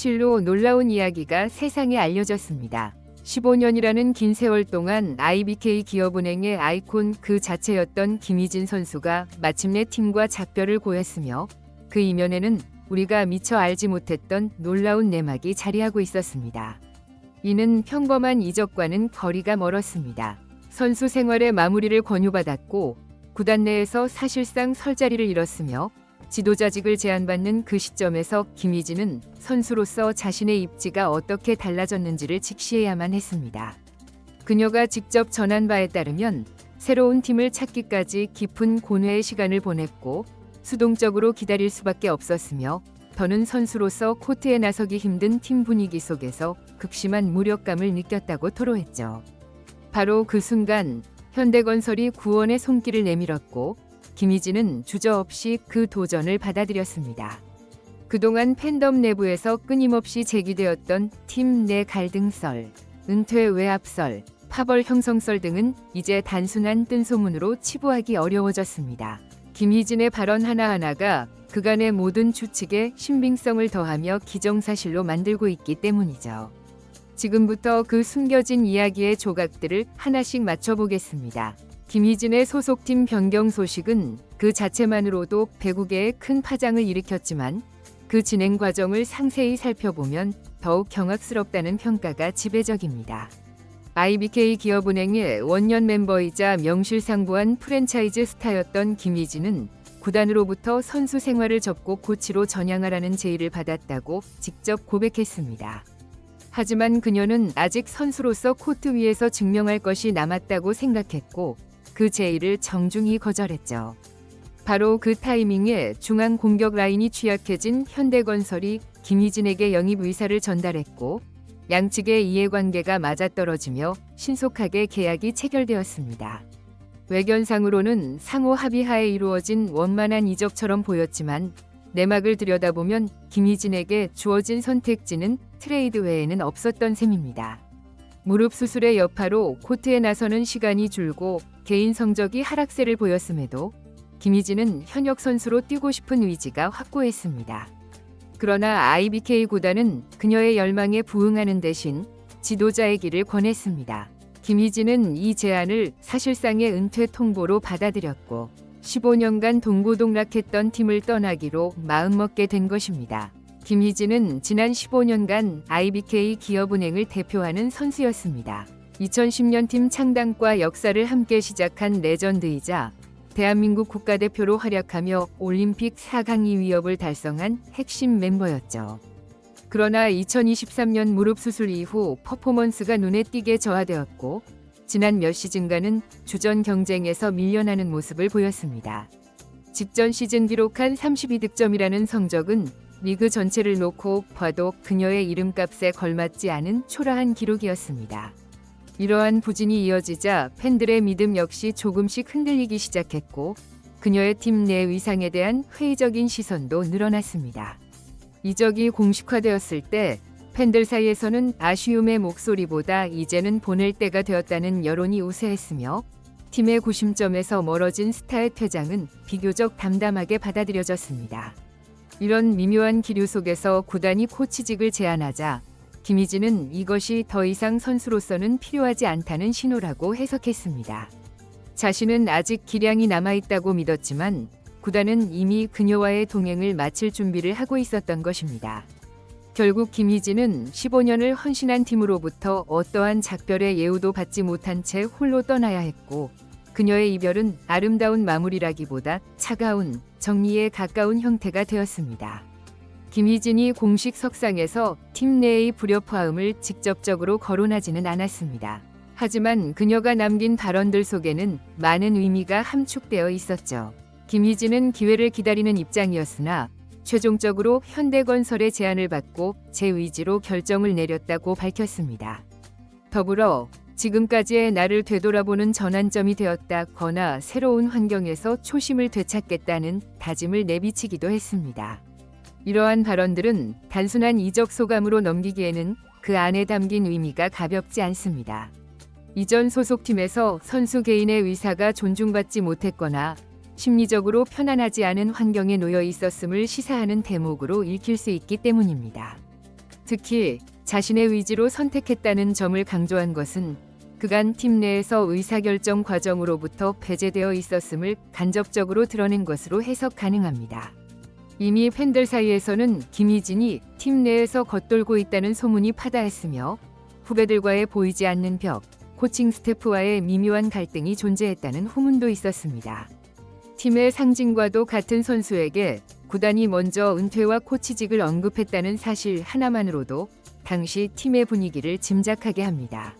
실로 놀라운 이야기가 세상에 알려졌습니다. 15년이라는 긴 세월 동안 IBK 기업은행의 아이콘 그 자체였던 김희진 선수가 마침내 팀과 작별을 고했으며 그 이면에는 우리가 미처 알지 못했던 놀라운 내막이 자리하고 있었습니다. 이는 평범한 이적과는 거리가 멀었습니다. 선수 생활의 마무리를 권유받았고 구단 내에서 사실상 설 자리를 잃었으며 지도자직을 제안받는 그 시점에서 김희진은 선수로서 자신의 입지가 어떻게 달라졌는지를 직시해야만 했습니다. 그녀가 직접 전한 바에 따르면 새로운 팀을 찾기까지 깊은 고뇌의 시간을 보냈고 수동적으로 기다릴 수밖에 없었으며 더는 선수로서 코트에 나서기 힘든 팀 분위기 속에서 극심한 무력감을 느꼈다고 토로했죠. 바로 그 순간 현대건설이 구원의 손길을 내밀었고 김희진은 주저없이 그 도전을 받아들였습니다. 그동안 팬덤 내부에서 끊임없이 제기되었던 팀 내 갈등설, 은퇴 외압설, 파벌 형성설 등은 이제 단순한 뜬소문으로 치부하기 어려워졌습니다. 김희진의 발언 하나하나가 그간의 모든 추측에 신빙성을 더하며 기정사실로 만들고 있기 때문이죠. 지금부터 그 숨겨진 이야기의 조각들을 하나씩 맞춰보겠습니다. 김희진의 소속팀 변경 소식은 그 자체만으로도 배구계에 큰 파장을 일으켰지만 그 진행 과정을 상세히 살펴보면 더욱 경악스럽다는 평가가 지배적입니다. IBK 기업은행의 원년 멤버이자 명실상부한 프랜차이즈 스타였던 김희진은 구단으로부터 선수 생활을 접고 코치로 전향하라는 제의를 받았다고 직접 고백했습니다. 하지만 그녀는 아직 선수로서 코트 위에서 증명할 것이 남았다고 생각했고 그 제의를 정중히 거절했죠. 바로 그 타이밍에 중앙 공격 라인이 취약해진 현대건설이 김희진에게 영입 의사를 전달했고 양측의 이해관계가 맞아떨어지며 신속하게 계약이 체결되었습니다. 외견상으로는 상호 합의하에 이루어진 원만한 이적처럼 보였지만 내막을 들여다보면 김희진에게 주어진 선택지는 트레이드 외에는 없었던 셈입니다. 무릎 수술의 여파로 코트에 나서는 시간이 줄고 개인 성적이 하락세를 보였음에도 김희진은 현역 선수로 뛰고 싶은 의지가 확고했습니다. 그러나 IBK 구단은 그녀의 열망에 부응하는 대신 지도자의 길을 권했습니다. 김희진은 이 제안을 사실상의 은퇴 통보로 받아들였고 15년간 동고동락했던 팀을 떠나기로 마음먹게 된 것입니다. 김희진은 지난 15년간 IBK 기업은행을 대표하는 선수였습니다. 2010년 팀 창단과 역사를 함께 시작한 레전드이자 대한민국 국가대표로 활약하며 올림픽 4강이 위협을 달성한 핵심 멤버였죠. 그러나 2023년 무릎 수술 이후 퍼포먼스가 눈에 띄게 저하되었고 지난 몇 시즌간은 주전 경쟁에서 밀려나는 모습을 보였습니다. 직전 시즌 기록한 32득점이라는 성적은 리그 전체를 놓고 봐도 그녀의 이름값에 걸맞지 않은 초라한 기록이었습니다. 이러한 부진이 이어지자 팬들의 믿음 역시 조금씩 흔들리기 시작했고 그녀의 팀 내 위상에 대한 회의적인 시선도 늘어났습니다. 이적이 공식화되었을 때 팬들 사이에서는 아쉬움의 목소리보다 이제는 보낼 때가 되었다는 여론이 우세했으며 팀의 구심점에서 멀어진 스타의 퇴장은 비교적 담담하게 받아들여졌습니다. 이런 미묘한 기류 속에서 구단이 코치직을 제안하자 김희진은 이것이 더 이상 선수로서는 필요하지 않다는 신호라고 해석했습니다. 자신은 아직 기량이 남아있다고 믿었지만 구단은 이미 그녀와의 동행을 마칠 준비를 하고 있었던 것입니다. 결국 김희진은 15년을 헌신한 팀으로부터 어떠한 작별의 예우도 받지 못한 채 홀로 떠나야 했고 그녀의 이별은 아름다운 마무리라기보다 차가운 정리에 가까운 형태가 되었습니다. 김희진이 공식 석상에서 팀 내의 불협화음을 직접적으로 거론하지는 않았습니다. 하지만 그녀가 남긴 발언들 속에는 많은 의미가 함축되어 있었죠. 김희진은 기회를 기다리는 입장이었으나 최종적으로 현대건설의 제안을 받고 제 의지로 결정을 내렸다고 밝혔습니다. 더불어 지금까지의 나를 되돌아보는 전환점이 되었다거나 새로운 환경에서 초심을 되찾겠다는 다짐을 내비치기도 했습니다. 이러한 발언들은 단순한 이적 소감으로 넘기기에는 그 안에 담긴 의미가 가볍지 않습니다. 이전 소속팀에서 선수 개인의 의사가 존중받지 못했거나 심리적으로 편안하지 않은 환경에 놓여 있었음을 시사하는 대목으로 읽힐 수 있기 때문입니다. 특히 자신의 의지로 선택했다는 점을 강조한 것은 그간 팀 내에서 의사결정 과정으로부터 배제되어 있었음을 간접적으로 드러낸 것으로 해석 가능합니다. 이미 팬들 사이에서는 김희진이 팀 내에서 겉돌고 있다는 소문이 파다했으며 후배들과의 보이지 않는 벽, 코칭 스태프와의 미묘한 갈등이 존재했다는 후문도 있었습니다. 팀의 상징과도 같은 선수에게 구단이 먼저 은퇴와 코치직을 언급했다는 사실 하나만으로도 당시 팀의 분위기를 짐작하게 합니다.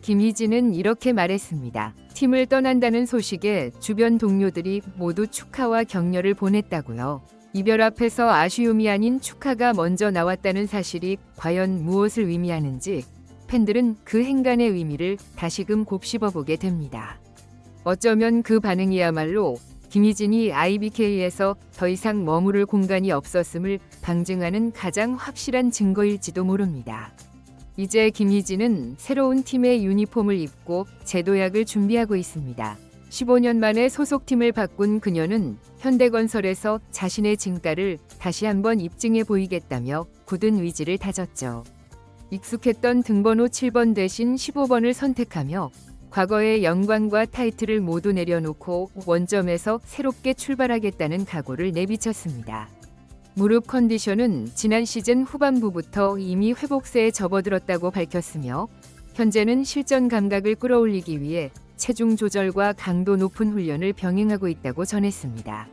김희진은 이렇게 말했습니다. 팀을 떠난다는 소식에 주변 동료들이 모두 축하와 격려를 보냈다고요. 이별 앞에서 아쉬움이 아닌 축하가 먼저 나왔다는 사실이 과연 무엇을 의미하는지 팬들은 그 행간의 의미를 다시금 곱씹어보게 됩니다. 어쩌면 그 반응이야말로 김희진이 IBK에서 더 이상 머무를 공간이 없었음을 방증하는 가장 확실한 증거일지도 모릅니다. 이제 김희진은 새로운 팀의 유니폼을 입고 재도약을 준비하고 있습니다. 15년 만에 소속팀을 바꾼 그녀는 현대건설에서 자신의 진가를 다시 한번 입증해 보이겠다며 굳은 의지를 다졌죠. 익숙했던 등번호 7번 대신 15번을 선택하며 과거의 영광과 타이틀을 모두 내려놓고 원점에서 새롭게 출발하겠다는 각오를 내비쳤습니다. 무릎 컨디션은 지난 시즌 후반부부터 이미 회복세에 접어들었다고 밝혔으며 현재는 실전 감각을 끌어올리기 위해 체중 조절과 강도 높은 훈련을 병행하고 있다고 전했습니다.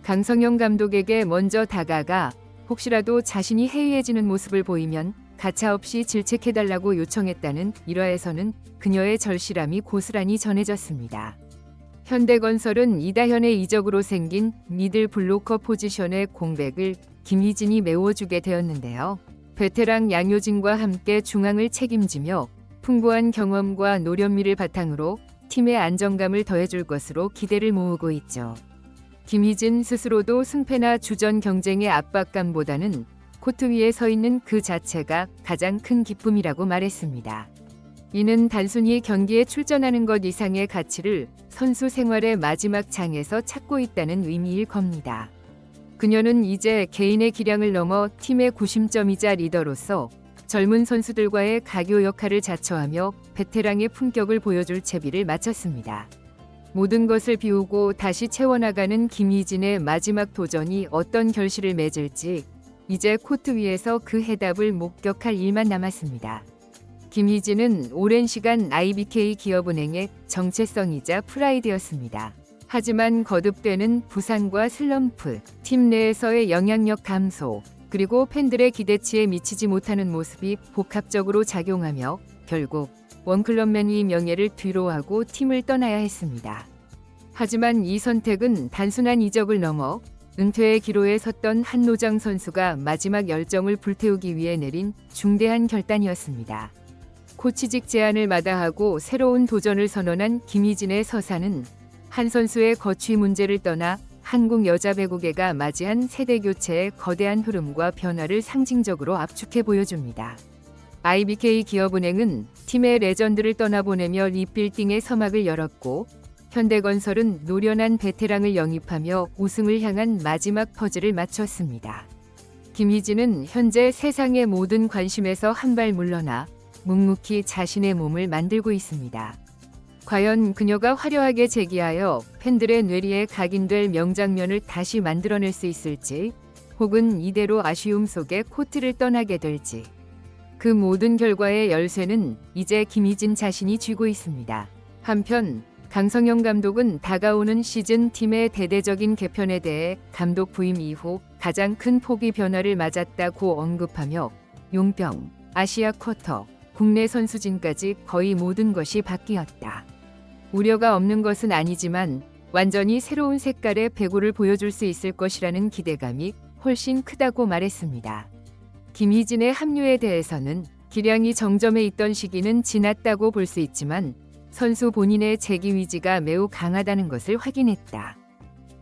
강성영 감독에게 먼저 다가가 혹시라도 자신이 해이해지는 모습을 보이면 가차없이 질책해달라고 요청했다는 일화에서는 그녀의 절실함이 고스란히 전해졌습니다. 현대건설은 이다현의 이적으로 생긴 미들 블로커 포지션의 공백을 김희진이 메워주게 되었는데요. 베테랑 양효진과 함께 중앙을 책임지며 풍부한 경험과 노련미를 바탕으로 팀의 안정감을 더해줄 것으로 기대를 모으고 있죠. 김희진 스스로도 승패나 주전 경쟁의 압박감보다는 코트 위에 서 있는 그 자체가 가장 큰 기쁨이라고 말했습니다. 이는 단순히 경기에 출전하는 것 이상의 가치를 선수 생활의 마지막 장에서 찾고 있다는 의미일 겁니다. 그녀는 이제 개인의 기량을 넘어 팀의 구심점이자 리더로서 젊은 선수들과의 가교 역할을 자처하며 베테랑의 품격을 보여줄 채비를 마쳤습니다. 모든 것을 비우고 다시 채워나가는 김희진의 마지막 도전이 어떤 결실을 맺을지 이제 코트 위에서 그 해답을 목격할 일만 남았습니다. 김희진은 오랜 시간 IBK 기업은행의 정체성이자 프라이드였습니다. 하지만 거듭되는 부상과 슬럼프, 팀 내에서의 영향력 감소, 그리고 팬들의 기대치에 미치지 못하는 모습이 복합적으로 작용하며 결국 원클럽맨의 명예를 뒤로하고 팀을 떠나야 했습니다. 하지만 이 선택은 단순한 이적을 넘어 은퇴의 기로에 섰던 한노정 선수가 마지막 열정을 불태우기 위해 내린 중대한 결단이었습니다. 코치직 제안을 마다하고 새로운 도전을 선언한 김희진의 서사는 한 선수의 거취 문제를 떠나 한국 여자 배구계가 맞이한 세대 교체의 거대한 흐름과 변화를 상징적으로 압축해 보여줍니다. IBK 기업은행은 팀의 레전드를 떠나보내며 리빌딩의 서막을 열었고 현대건설은 노련한 베테랑을 영입하며 우승을 향한 마지막 퍼즐을 맞췄습니다. 김희진은 현재 세상의 모든 관심에서 한 발 물러나 묵묵히 자신의 몸을 만들고 있습니다. 과연 그녀가 화려하게 재기하여 팬들의 뇌리에 각인될 명장면을 다시 만들어낼 수 있을지, 혹은 이대로 아쉬움 속에 코트를 떠나게 될지, 그 모든 결과의 열쇠는 이제 김희진 자신이 쥐고 있습니다. 한편 강성영 감독은 다가오는 시즌 팀의 대대적인 개편에 대해 감독 부임 이후 가장 큰 폭의 변화를 맞았다고 언급하며 용병, 아시아 쿼터, 국내 선수진까지 거의 모든 것이 바뀌었다. 우려가 없는 것은 아니지만 완전히 새로운 색깔의 배구를 보여줄 수 있을 것이라는 기대감이 훨씬 크다고 말했습니다. 김희진의 합류에 대해서는 기량이 정점에 있던 시기는 지났다고 볼 수 있지만 선수 본인의 재기 의지가 매우 강하다는 것을 확인했다.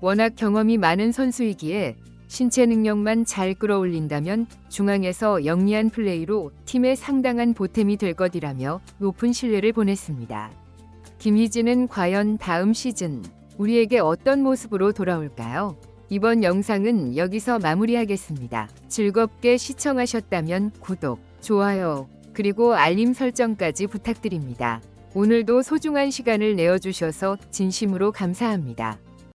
워낙 경험이 많은 선수이기에 신체 능력만 잘 끌어올린다면 중앙에서 영리한 플레이로 팀의 상당한 보탬이 될 것이라며 높은 신뢰를 보냈습니다. 김희진은 과연 다음 시즌 우리에게 어떤 모습으로 돌아올까요? 이번 영상은 여기서 마무리하겠습니다. 즐겁게 시청하셨다면 구독, 좋아요, 그리고 알림 설정까지 부탁드립니다. 오늘도 소중한 시간을 내어주셔서 진심으로 감사합니다.